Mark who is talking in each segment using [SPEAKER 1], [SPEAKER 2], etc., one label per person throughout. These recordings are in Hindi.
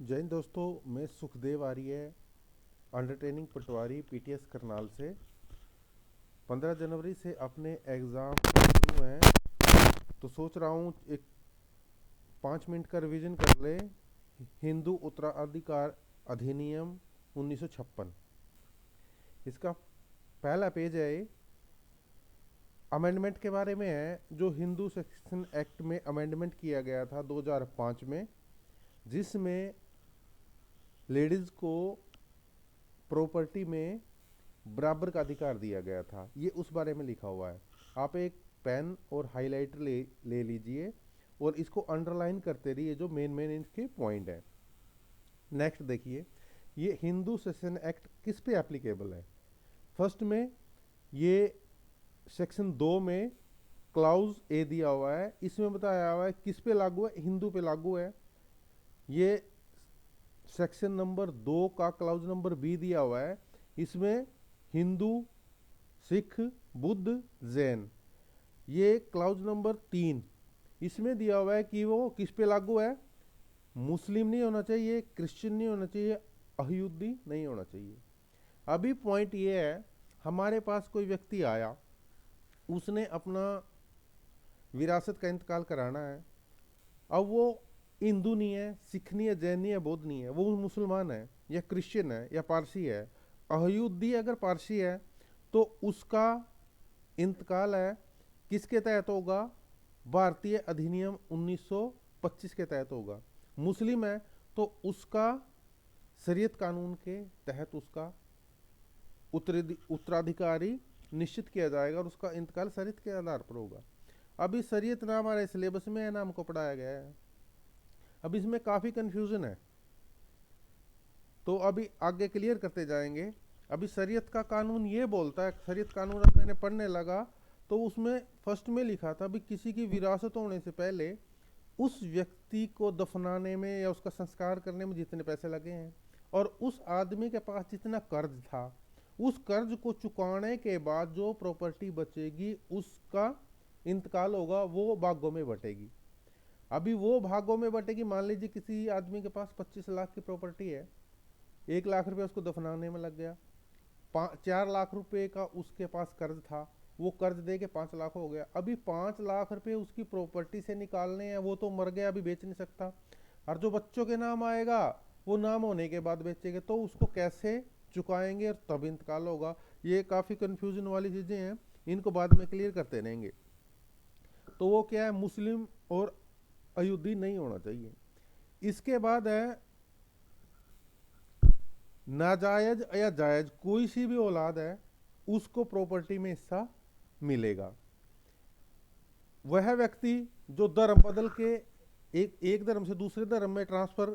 [SPEAKER 1] जय हिंद दोस्तों, मैं सुखदेव आर्य, अंडर ट्रेनिंग पटवारी पीटीएस करनाल से। 15 जनवरी से अपने एग्ज़ाम शुरू हैं, तो सोच रहा हूँ एक 5 मिनट का रिवीजन कर ले। हिंदू उत्तराधिकार अधिनियम 1956, इसका पहला पेज है। ये अमेंडमेंट के बारे में है, जो हिंदू सेक्शन एक्ट में अमेंडमेंट किया गया था 2005 में, जिसमें लेडीज़ को प्रॉपर्टी में बराबर का अधिकार दिया गया था। ये उस बारे में लिखा हुआ है। आप एक पेन और हाइलाइटर ले लीजिए और इसको अंडरलाइन करते रहिए, जो मेन मेन इनके पॉइंट है। नेक्स्ट देखिए, ये हिंदू सेशन एक्ट किस पे एप्लीकेबल है। फर्स्ट में ये सेक्शन 2 में क्लाउज ए दिया हुआ है, इसमें बताया हुआ है किस पे लागू है, हिंदू पे लागू है। ये सेक्शन नंबर 2 का क्लाउज नंबर बी दिया हुआ है, इसमें हिंदू, सिख, बुद्ध, जैन। ये क्लाउज नंबर 3 इसमें दिया हुआ है कि वो किस पे लागू है, मुस्लिम नहीं होना चाहिए, क्रिश्चियन नहीं होना चाहिए, अहयूदी नहीं होना चाहिए। अभी पॉइंट ये है, हमारे पास कोई व्यक्ति आया, उसने अपना विरासत का इंतकाल कराना है। अब वो हिंदू नहीं है, सिख नहीं है, जैन नहीं है, बौद्ध नहीं है, वो मुसलमान है या क्रिश्चियन है या पारसी है। अहयूदी अगर पारसी है तो उसका इंतकाल है किसके तहत होगा, भारतीय अधिनियम 1925 के तहत होगा। मुस्लिम है तो उसका शरीयत कानून के तहत उसका उत्तराधिकारी निश्चित किया जाएगा और उसका इंतकाल शरीयत के आधार पर होगा। अभी शरीयत ना हमारे सिलेबस में है, ना हमको पढ़ाया गया है। अब इसमें काफ़ी कन्फ्यूज़न है, तो अभी आगे क्लियर करते जाएंगे। अभी शरीयत का कानून ये बोलता है, शरीयत कानून अब मैंने पढ़ने लगा तो उसमें फर्स्ट में लिखा था भी किसी की विरासत होने से पहले उस व्यक्ति को दफनाने में या उसका संस्कार करने में जितने पैसे लगे हैं और उस आदमी के पास जितना कर्ज था, उस कर्ज को चुकाने के बाद जो प्रॉपर्टी बचेगी उसका इंतकाल होगा, वो भागों में बटेगी। अभी वो भागों में बटेगी, मान लीजिए किसी आदमी के पास 25 लाख की प्रॉपर्टी है, 1 लाख रुपये उसको दफनाने में लग गया, 4 लाख रुपए का उसके पास कर्ज था, वो कर्ज दे के 5 लाख हो गया। अभी 5 लाख रुपए उसकी प्रॉपर्टी से निकालने हैं, वो तो मर गया, अभी बेच नहीं सकता। और जो बच्चों के नाम आएगा वो नाम होने के बाद बेचेंगे, तो उसको कैसे चुकाएंगे और तब इंतकाल होगा। ये काफ़ी कंफ्यूजन वाली चीज़ें हैं, इनको बाद में क्लियर करते रहेंगे। तो वो क्या है, मुस्लिम और अयोध्या नहीं होना चाहिए। इसके बाद है नाजायज या जायज, कोई सी भी औलाद है उसको प्रॉपर्टी में हिस्सा मिलेगा। वह व्यक्ति जो धर्म बदल के एक धर्म से दूसरे धर्म में ट्रांसफर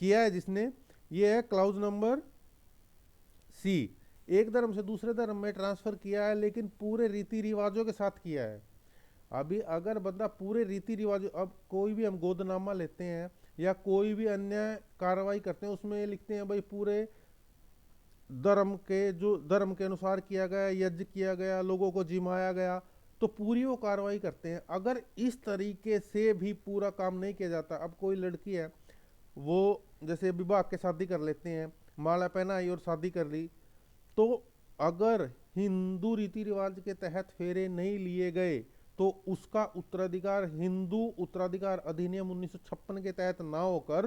[SPEAKER 1] किया है जिसने, ये है क्लाउज नंबर सी। एक धर्म से दूसरे धर्म में ट्रांसफर किया है लेकिन पूरे रीति रिवाजों के साथ किया है। अभी अगर बंदा पूरे रीति रिवाज, अब कोई भी हम गोदनामा लेते हैं या कोई भी अन्य कार्रवाई करते हैं, उसमें लिखते हैं भाई पूरे धर्म के, जो धर्म के अनुसार किया गया, यज्ञ किया गया, लोगों को जिमाया गया, तो पूरी वो कार्रवाई करते हैं। अगर इस तरीके से भी पूरा काम नहीं किया जाता, अब कोई लड़की है, वो जैसे विवाह के शादी कर लेते हैं, माला पहनाई और शादी कर ली, तो अगर हिंदू रीति रिवाज के तहत फेरे नहीं लिए गए तो उसका उत्तराधिकार हिंदू उत्तराधिकार अधिनियम 1956 के तहत ना होकर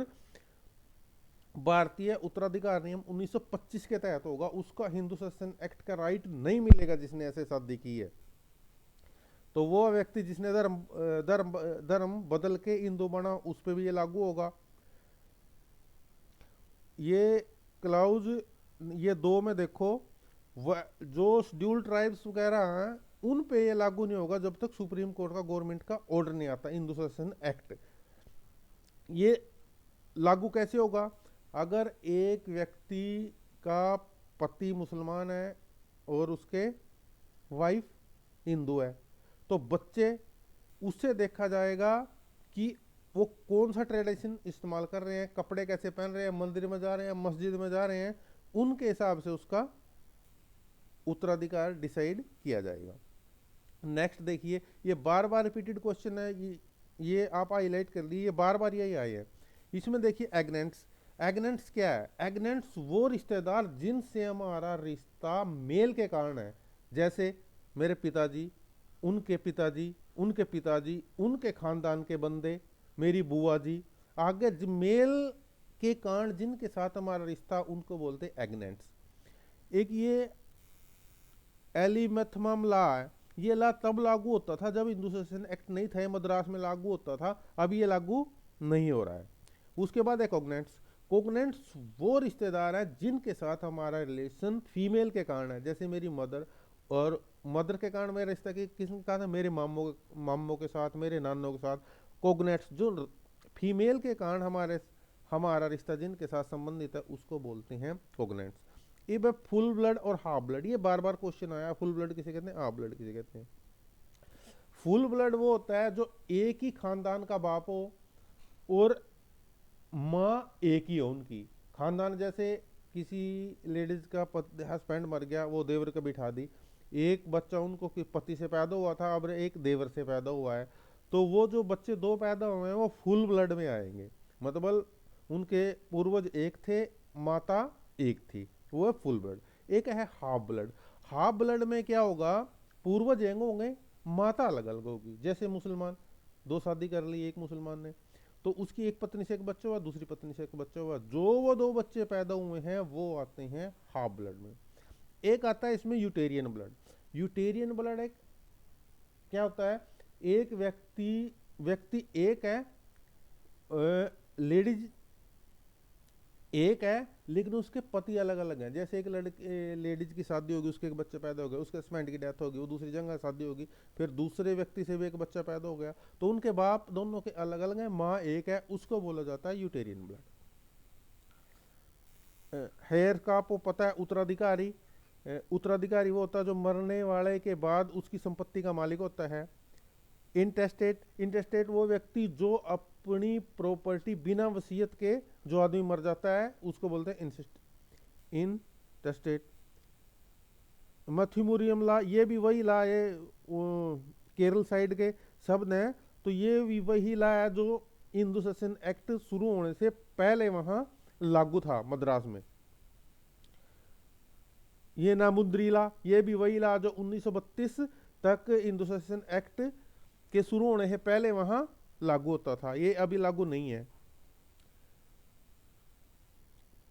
[SPEAKER 1] भारतीय उत्तराधिकार नियम 1925 के तहत होगा। उसका हिंदू सेशन एक्ट का राइट नहीं मिलेगा जिसने ऐसे शादी की है। तो वो व्यक्ति जिसने धर्म धर्म धर्म बदल के हिंदू बना, उस पर भी ये लागू होगा। ये क्लाउज ये 2 में देखो, जो शेड्यूल ट्राइब्स वगैरह हैं उन पे ये लागू नहीं होगा जब तक सुप्रीम कोर्ट का गवर्नमेंट का ऑर्डर नहीं आता, हिंदू सेशन एक्ट। ये लागू कैसे होगा, अगर एक व्यक्ति का पति मुसलमान है और उसके वाइफ हिंदू है, तो बच्चे उससे देखा जाएगा कि वो कौन सा ट्रेडिशन इस्तेमाल कर रहे हैं, कपड़े कैसे पहन रहे हैं, मंदिर में जा रहे हैं, मस्जिद में जा रहे हैं, उनके हिसाब से उसका उत्तराधिकार डिसाइड किया जाएगा। नेक्स्ट देखिए, ये बार बार रिपीटेड क्वेश्चन है, ये आप हाईलाइट कर लीजिए, ये बार बार यही आए हैं इसमें देखिए एग्नेंट्स, एग्नेंट्स क्या है? एग्नेंट्स वो रिश्तेदार जिनसे हमारा रिश्ता मेल के कारण है, जैसे मेरे पिताजी, उनके पिताजी, उनके पिताजी, उनके खानदान के बंदे, मेरी बुआ जी, आगे मेल के कारण जिनके साथ हमारा रिश्ता, उनको बोलते एग्नेंट्स। एक ये एलिमेथमम ला है, ये ला तब लागू होता था जब हिंदू सेशन एक्ट नहीं था, मद्रास में लागू होता था, अब ये लागू नहीं हो रहा है। उसके बाद है कोगनेंट्स, कोगनेंट्स वो रिश्तेदार है जिनके साथ हमारा रिलेशन फीमेल के कारण है, जैसे मेरी मदर, और मदर के कारण मेरा रिश्ता किसके साथ है? मेरे मामों के साथ, मेरे नानों के साथ। कोगनेट्स जो फीमेल के कारण हमारा रिश्ता जिनके साथ संबंधित है, उसको बोलते हैं कोगनेट्स। ये फुल ब्लड और हाफ ब्लड, ये बार बार क्वेश्चन आया, फुल ब्लड किसे कहते हैं, हाफ ब्लड किसे कहते हैं? फुल ब्लड वो होता है जो एक ही खानदान का बाप हो और माँ एक ही हो उनकी खानदान, जैसे किसी लेडीज का हस्बैंड मर गया, वो देवर को बिठा दी, एक बच्चा उनको पति से पैदा हुआ था, अब एक देवर से पैदा हुआ है, तो वो जो बच्चे दो पैदा हुए हैं वो फुल ब्लड में आएंगे, मतलब उनके पूर्वज एक थे, माता एक थी, वो है फुल ब्लड। एक है हाफ ब्लड, हाफ ब्लड में क्या होगा? पूर्वज एक होंगे, माता अलग अलग होगी, जैसे मुसलमान, दो शादी कर ली एक मुसलमान ने, तो उसकी एक पत्नी से एक बच्चा हुआ, दूसरी पत्नी से एक बच्चा हुआ, जो वो दो बच्चे पैदा हुए हैं वो आते हैं हाफ ब्लड में। एक आता है इसमें यूटेरियन ब्लड। यूटेरियन ब्लड एक क्या होता है? एक व्यक्ति एक है, लेडीज एक है, लेकिन उसके पति अलग अलग हैं, जैसे एक लड़के लेडीज की शादी होगी, उसके एक बच्चे पैदा हो गए, उसके हस्बैंड की डेथ होगी, वो दूसरी जगह शादी होगी, फिर दूसरे व्यक्ति से भी एक बच्चा पैदा हो गया, तो उनके बाप दोनों के अलग अलग हैं, माँ एक है, उसको बोला जाता है यूटेरियन ब्लड। हेयर का आपको पता है उत्तराधिकारी, उत्तराधिकारी वो होता है जो मरने वाले के बाद उसकी संपत्ति का मालिक होता है। इंटेस्टेट वो व्यक्ति जो अपनी प्रॉपर्टी बिना वसीयत के जो आदमी मर जाता है, उसको बोलते हैं इंटेस्टेट। मैथ्यूमोरियम ला, ये भी वही ला है, केरल साइड के शब्द हैं, तो ये भी वही ला है जो हिंदू सेशन एक्ट शुरू होने से पहले वहां लागू था मद्रास में। ये नामुद्री ला, ये भी वही ला जो 1932 तक हिंदू सेशन एक्ट के शुरू होने से पहले वहां लागू होता था, ये अभी लागू नहीं है।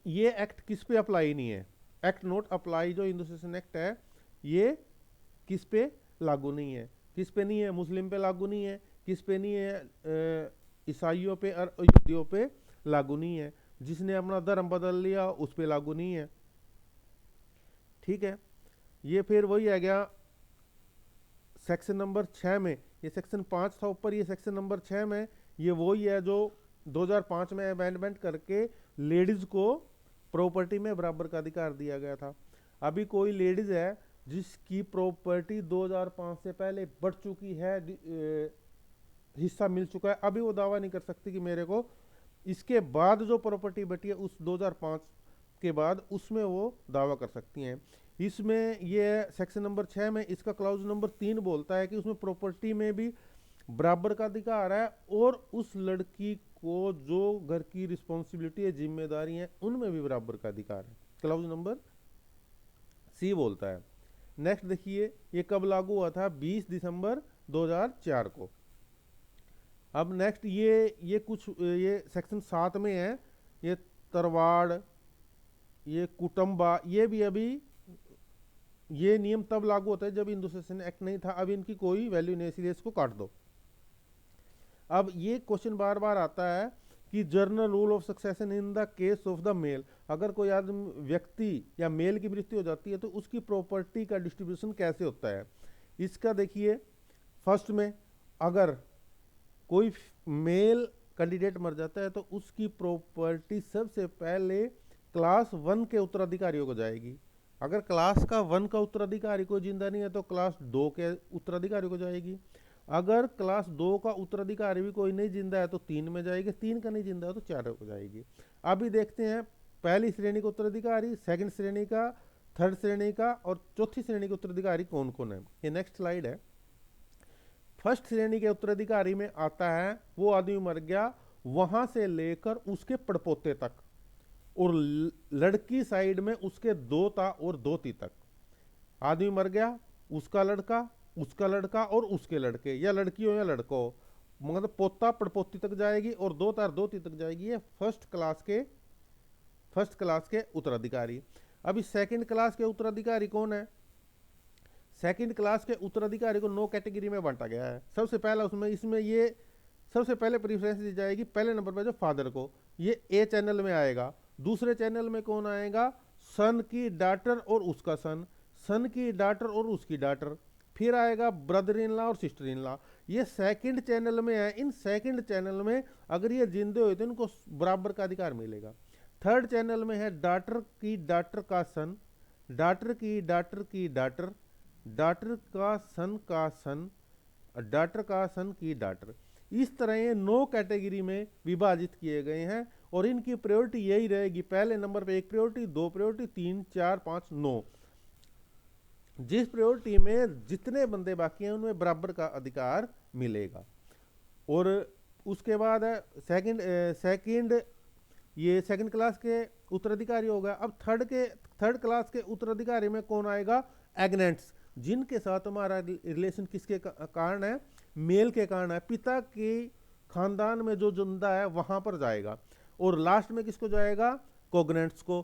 [SPEAKER 1] ये एक्ट किस पे अप्लाई नहीं है? एक्ट नोट अप्लाई जो हिंदू सेशन एक्ट है, ये किस पे लागू नहीं है? किस पे नहीं है? मुस्लिम पे लागू नहीं है, किस पे नहीं है? ईसाइयों पे और यहूदियों पे लागू नहीं है, जिसने अपना धर्म बदल लिया उस पे लागू नहीं है। ठीक है, ये फिर वही आ गया सेक्शन नंबर 6 में, ये सेक्शन 5 था ऊपर, ये सेक्शन नंबर 6 में ये वही है जो 2005 में अमेंडमेंट करके लेडीज को प्रॉपर्टी में बराबर का अधिकार दिया गया था। अभी कोई लेडीज है जिसकी प्रॉपर्टी 2005 से पहले बढ़ चुकी है, हिस्सा मिल चुका है, अभी वो दावा नहीं कर सकती कि मेरे को इसके बाद जो प्रॉपर्टी बटी है उस 2005 के बाद, उसमें वो दावा कर सकती हैं। इसमें ये सेक्शन नंबर 6 में इसका क्लाउज नंबर 3 बोलता है कि उसमें प्रॉपर्टी में भी बराबर का अधिकार है, और उस लड़की को जो घर की रिस्पॉन्सिबिलिटी है, जिम्मेदारी है, उनमें भी बराबर का अधिकार है, क्लाउज नंबर सी बोलता है। नेक्स्ट देखिए, ये कब लागू हुआ था? 20 दिसंबर 2004 को। अब नेक्स्ट ये कुछ ये सेक्शन 7 में है, ये तरवाड़, ये कुटुंबा, ये भी अभी ये नियम तब लागू होता है जब हिंदू सेशन एक्ट नहीं था, अब इनकी कोई वैल्यू नहीं, इसलिए इसको काट दो। अब ये क्वेश्चन बार बार आता है कि general rule of succession in the case of the male, अगर कोई आदमी व्यक्ति या मेल की मृत्यु हो जाती है तो उसकी प्रॉपर्टी का डिस्ट्रीब्यूशन कैसे होता है? इसका देखिए, फर्स्ट में अगर कोई मेल कैंडिडेट मर जाता है तो उसकी प्रॉपर्टी सबसे पहले क्लास 1 के उत्तराधिकारियों को जाएगी, अगर क्लास का 1 का उत्तराधिकारी कोई जिंदा नहीं है तो क्लास 2 के उत्तराधिकारी को जाएगी, अगर क्लास 2 का उत्तराधिकारी भी कोई नहीं जिंदा है तो 3 में जाएगी, 3 का नहीं जिंदा है तो 4 को जाएगी। अभी देखते हैं पहली श्रेणी का उत्तराधिकारी, सेकंड श्रेणी का, थर्ड श्रेणी का और चौथी श्रेणी के उत्तराधिकारी कौन कौन है। ये नेक्स्ट स्लाइड है। फर्स्ट श्रेणी के उत्तराधिकारी में आता है वो आदमी मर गया वहां से लेकर उसके पड़पोते तक, और लड़की साइड में उसके दोता और दोती तक। आदमी मर गया, उसका लड़का और उसके लड़के, या लड़की हो या लड़को हो, मतलब पोता पड़पोती तक जाएगी और दोता और दोती तक जाएगी। ये फर्स्ट क्लास के उत्तराधिकारी। अभी सेकंड क्लास के उत्तराधिकारी कौन है? सेकंड क्लास के उत्तराधिकारी को 9 कैटेगरी में बांटा गया है। सबसे पहला उसमें इसमें ये सबसे पहले प्रीफरेंस दी जाएगी पहले नंबर पर जो फादर को, ये ए चैनल में आएगा। दूसरे चैनल में कौन आएगा? सन की डॉटर और उसका सन की डॉटर और उसकी डॉटर। फिर आएगा ब्रदर इन लॉ और सिस्टर इन लॉ। ये सेकंड चैनल में है। इन सेकंड चैनल में अगर ये जिंदे हुए तो इनको बराबर का अधिकार मिलेगा। थर्ड चैनल में है डॉटर की डॉटर का सन, डॉटर की डॉटर की डॉटर, डॉटर का सन, डॉटर का सन की डॉटर। इस तरह ये 9 कैटेगरी में विभाजित किए गए हैं और इनकी प्रायोरिटी यही रहेगी, पहले नंबर पे 1 प्रायोरिटी, 2 प्रायोरिटी, 3, 4, 5, 9। जिस प्रायोरिटी में जितने बंदे बाकी हैं उनमें बराबर का अधिकार मिलेगा। और उसके बाद सेकंड ये सेकंड क्लास के उत्तराधिकारी हो गया। अब थर्ड क्लास के उत्तराधिकारी में कौन आएगा? एग्नेंट्स, जिनके साथ हमारा रिलेशन किसके कारण है? मेल के कारण है। पिता के खानदान में जो जिंदा है वहां पर जाएगा। और लास्ट में किसको जाएगा? कोग्नेंट्स को।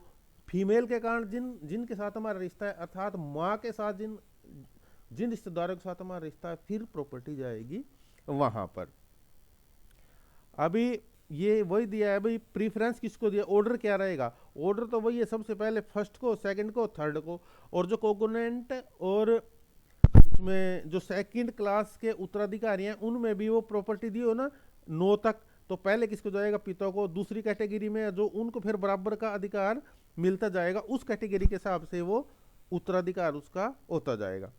[SPEAKER 1] फीमेल के कारण जिनके साथ हमारा रिश्ता है, अर्थात माँ के साथ जिन रिश्तेदारों के साथ हमारा रिश्ता है, फिर प्रॉपर्टी जाएगी वहां पर। अभी ये वही दिया है भाई, प्रीफरेंस किसको दिया, ऑर्डर क्या रहेगा? ऑर्डर तो वही है, सबसे पहले फर्स्ट को, सेकंड को, थर्ड को। और जो कोगोनेंट और इसमें जो सेकंड क्लास के उत्तराधिकारी हैं उनमें भी वो प्रॉपर्टी दी हो ना 9 तक, तो पहले किसको जाएगा? पिता को। दूसरी कैटेगरी में जो उनको फिर बराबर का अधिकार मिलता जाएगा, उस कैटेगरी के हिसाब से वो उत्तराधिकार उसका होता जाएगा।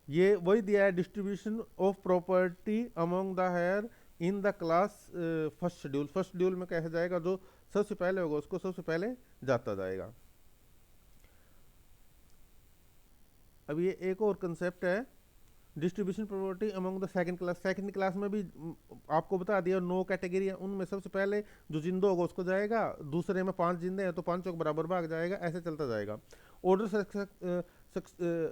[SPEAKER 1] ये वही दिया है, distribution of property among the here in the class first schedule. First schedule में कैसे जाएगा? जो सबसे पहले होगा उसको सबसे पहले जाता जाएगा। अब ये एक और कंसेप्ट है, distribution property among the second class. Second class में भी आपको बता दिया 9 कैटेगरी है, उनमें सबसे पहले जो जिंदा होगा उसको जाएगा, दूसरे में 5 जिंदे हैं तो 5 को बराबर भाग जाएगा, ऐसे चलता जाएगा। Order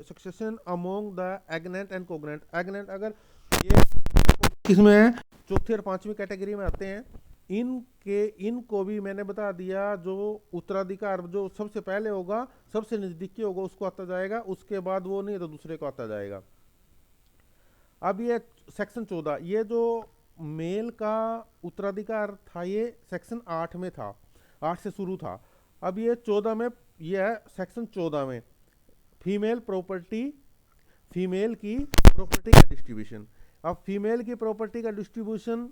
[SPEAKER 1] succession among the agnate and cognate. Agnate अगर ये किसमें है? चौथी और 5वीं कैटेगरी में आते हैं। इनको भी मैंने बता दिया, जो उत्तराधिकार जो सबसे पहले होगा, सबसे नजदीकी होगा उसको आता जाएगा, उसके बाद वो नहीं तो दूसरे को आता जाएगा। अब ये सेक्शन 14, ये जो मेल का उत्तराधिकार था ये सेक्शन 8 में था, 8 से शुरू था। अब ये 14 में, ये है सेक्शन 14 में फीमेल की प्रॉपर्टी का डिस्ट्रीब्यूशन। अब फीमेल की प्रॉपर्टी का डिस्ट्रीब्यूशन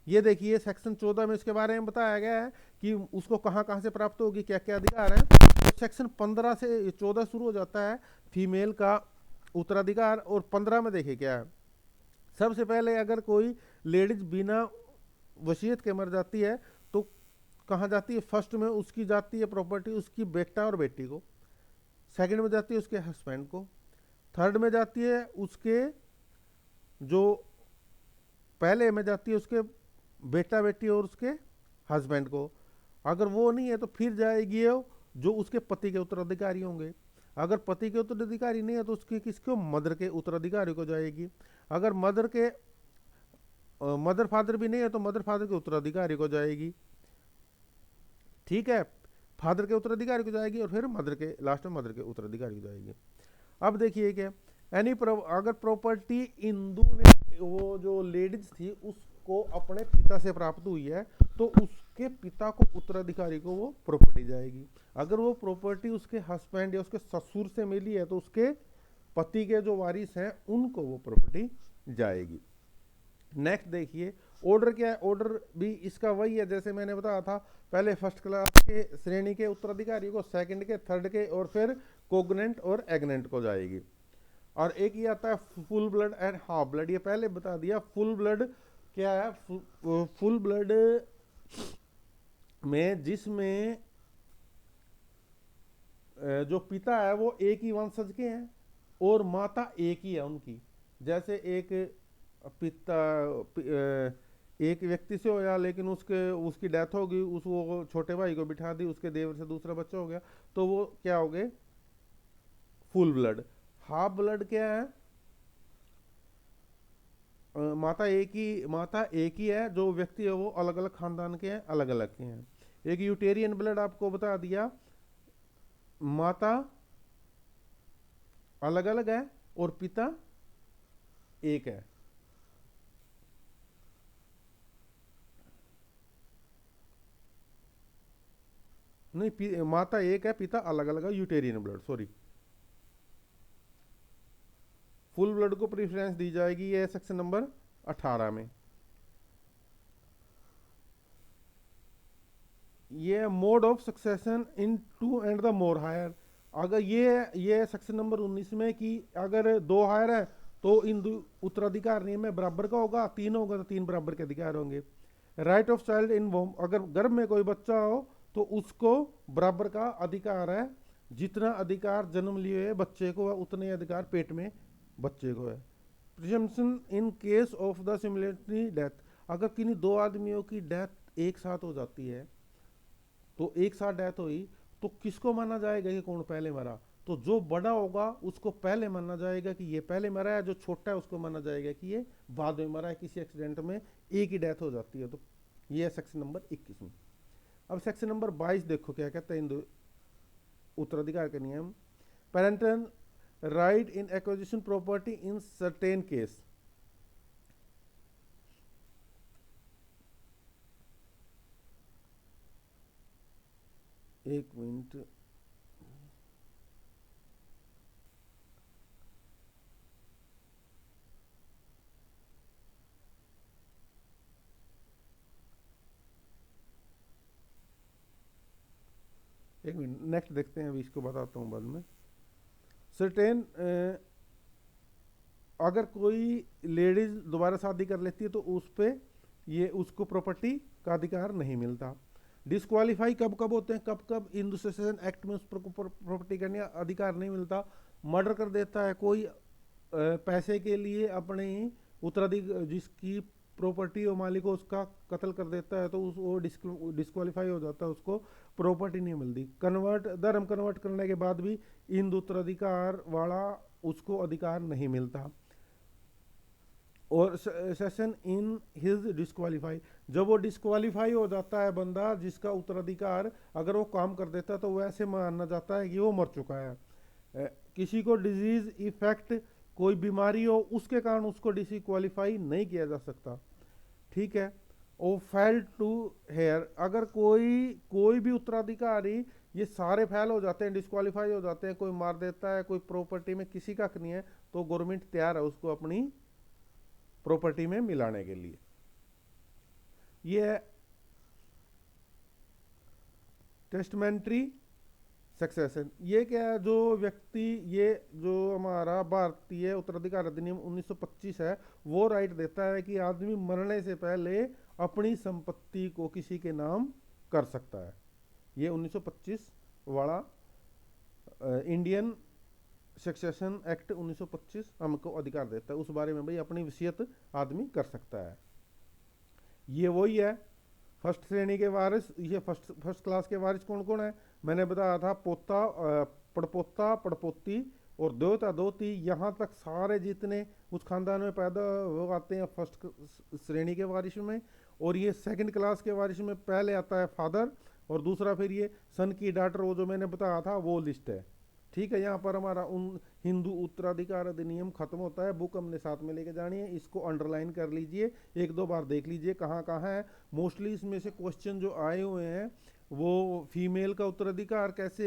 [SPEAKER 1] ये देखिए सेक्शन 14 में इसके बारे में बताया गया है कि उसको कहाँ कहाँ से प्राप्त होगी, क्या क्या अधिकार हैं। तो सेक्शन 15 से 14 शुरू हो जाता है फीमेल का उत्तराधिकार, और 15 में देखिए क्या है। सबसे पहले अगर कोई लेडीज बिना वसीयत के मर जाती है तो कहाँ जाती है? फर्स्ट में उसकी जाती है प्रॉपर्टी उसकी बेटा और बेटी को, सेकंड में जाती है उसके हस्बैंड को, थर्ड में जाती है उसके जो पहले में जाती है उसके बेटा बेटी और उसके हस्बैंड को। अगर वो नहीं है तो फिर जाएगी जो उसके पति के उत्तराधिकारी होंगे। अगर पति के उत्तराधिकारी नहीं है तो उसके किसको? मदर के उत्तराधिकारी को जाएगी। अगर मदर फादर भी नहीं है तो मदर फादर के उत्तराधिकारी को जाएगी। ठीक है, फादर के उत्तराधिकारी को जाएगी और फिर मदर के लास्ट में मदर के उत्तराधिकारी को जाएगी। अब देखिए क्या, अगर प्रॉपर्टी इंदू ने वो जो लेडीज थी उसको अपने पिता से प्राप्त हुई है तो उसके पिता को उत्तराधिकारी को वो प्रॉपर्टी जाएगी। अगर वो प्रॉपर्टी उसके हस्बैंड या उसके ससुर से मिली है तो उसके पति के जो वारिस हैं उनको वो प्रॉपर्टी जाएगी। नेक्स्ट देखिए ऑर्डर क्या है। ऑर्डर भी इसका वही है जैसे मैंने बताया था, पहले फर्स्ट क्लास के श्रेणी के उत्तराधिकारी को, सेकंड के, थर्ड के और फिर कोग्नेंट और एग्नेंट को जाएगी। और एक ये आता है full blood and half blood, ये पहले बता दिया। फुल ब्लड क्या है? फुल ब्लड में जिसमें जो पिता है वो एक ही वंशज के हैं और माता एक ही है उनकी। जैसे एक पिता एक व्यक्ति से होया लेकिन उसकी डेथ हो गई, उस वो छोटे भाई को बिठा दी, उसके देवर से दूसरा बच्चा हो गया, तो वो क्या हो गए? Full blood. हाफ ब्लड क्या है? माता एक ही है, जो व्यक्ति है वो अलग अलग खानदान के हैं, अलग अलग के हैं। एक यूटेरियन ब्लड आपको बता दिया, माता अलग अलग है और पिता एक है। नहीं, माता एक है, पिता अलग अलग है, uterine blood, sorry. Full blood को प्रेफरेंस दी जाएगी, ये सेक्शन नंबर 18 में। ये mode of succession in two and the more higher. अगर ये सेक्शन नंबर 19 में कि अगर दो हायर है तो इन उत्तराधिकार नियम में बराबर का होगा, तीन होगा तो तीन बराबर के अधिकार होंगे। राइट ऑफ चाइल्ड इन वोम, अगर गर्भ में कोई बच्चा हो तो उसको बराबर का अधिकार है, जितना अधिकार जन्म लिए बच्चे को है उतने अधिकार पेट में बच्चे को है। Presumption in case of the similarity death, अगर किन्हीं दो आदमियों की डेथ एक साथ हो जाती है, तो एक साथ डेथ हुई तो किसको माना जाएगा कि कौन पहले मरा? तो जो बड़ा होगा उसको पहले माना जाएगा कि ये पहले मरा है, जो छोटा है उसको माना जाएगा कि ये बाद में मरा है, किसी एक्सीडेंट में एक ही डेथ हो जाती है। तो ये है सेक्शन नंबर 21 में। अब सेक्शन नंबर 22 देखो क्या कहता है उत्तराधिकार का नियम। Parental right in acquisition property in certain case. एक मिनट, नेक्स्ट देखते हैं, अभी इसको बताता हूँ बाद में। सर्टेन अगर कोई लेडीज दोबारा शादी कर लेती है तो उस पर ये उसको प्रॉपर्टी का अधिकार नहीं मिलता। डिस्क्वालीफाई कब कब होते हैं, कब कब इन सक्सेशन एक्ट में उस पर प्रॉपर्टी करने अधिकार नहीं मिलता? मर्डर कर देता है कोई, पैसे के लिए अपने उत्तराधिकार जिसकी प्रॉपर्टी और मालिक को उसका कत्ल कर देता है तो वो डिस्क्वालीफाई हो जाता है, उसको प्रॉपर्टी नहीं मिलती। धर्म कन्वर्ट करने के बाद भी इन उत्तराधिकार वाला उसको अधिकार नहीं मिलता। और सेशन इन हिज डिस्क्वालीफाई, जब वो डिस्क्वालीफाई हो जाता है बंदा जिसका उत्तराधिकार अगर वो काम कर देता है तो वैसे माना जाता है कि वो मर चुका है। किसी को डिजीज इफेक्ट कोई बीमारी हो उसके कारण उसको डिस्क्वालीफाई नहीं किया जा सकता, ठीक है। और फेल टू हेयर, अगर कोई भी उत्तराधिकारी, ये सारे फेल हो जाते हैं, डिस्क्वालीफाई हो जाते हैं, कोई मार देता है, कोई प्रॉपर्टी में किसी का नहीं है, तो गवर्नमेंट तैयार है उसको अपनी प्रॉपर्टी में मिलाने के लिए। ये टेस्टमेंट्री सक्सेशन, ये क्या है? जो व्यक्ति, ये जो हमारा भारतीय उत्तराधिकार अधिनियम 1925 है, वो राइट देता है कि आदमी मरने से पहले अपनी संपत्ति को किसी के नाम कर सकता है। ये 1925 वाला इंडियन सक्सेशन एक्ट 1925 हमको अधिकार देता है, उस बारे में भाई अपनी वसीयत आदमी कर सकता है। ये वही है फर्स्ट श्रेणी के वारिस। ये फर्स्ट क्लास के वारिस कौन कौन है? मैंने बताया था, पोता, पड़पोता, पड़पोती और दोता दोती, यहाँ तक सारे जितने उस खानदान में पैदा हो आते हैं फर्स्ट श्रेणी के वारिस में। और ये सेकंड क्लास के वारिस में पहले आता है फादर, और दूसरा फिर ये सन की डॉटर, वो जो मैंने बताया था वो लिस्ट है, ठीक है। यहाँ पर हमारा उन हिंदू उत्तराधिकार अधिनियम खत्म होता है। बुक हमने साथ में लेके जानी है, इसको अंडरलाइन कर लीजिए, एक दो बार देख लीजिए कहाँ कहाँ है। मोस्टली इसमें से क्वेश्चन जो आए हुए हैं वो फीमेल का उत्तराधिकार कैसे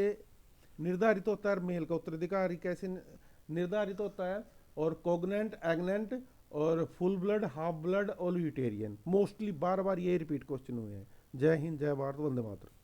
[SPEAKER 1] निर्धारित होता है, मेल का उत्तराधिकार कैसे निर्धारित होता है, और कोग्नेंट, एग्नेंट, और फुल ब्लड, हाफ ब्लड और यूटेरियन। मोस्टली बार बार ये रिपीट क्वेश्चन हुए हैं। जय हिंद, जय भारत, वंदे मातरम।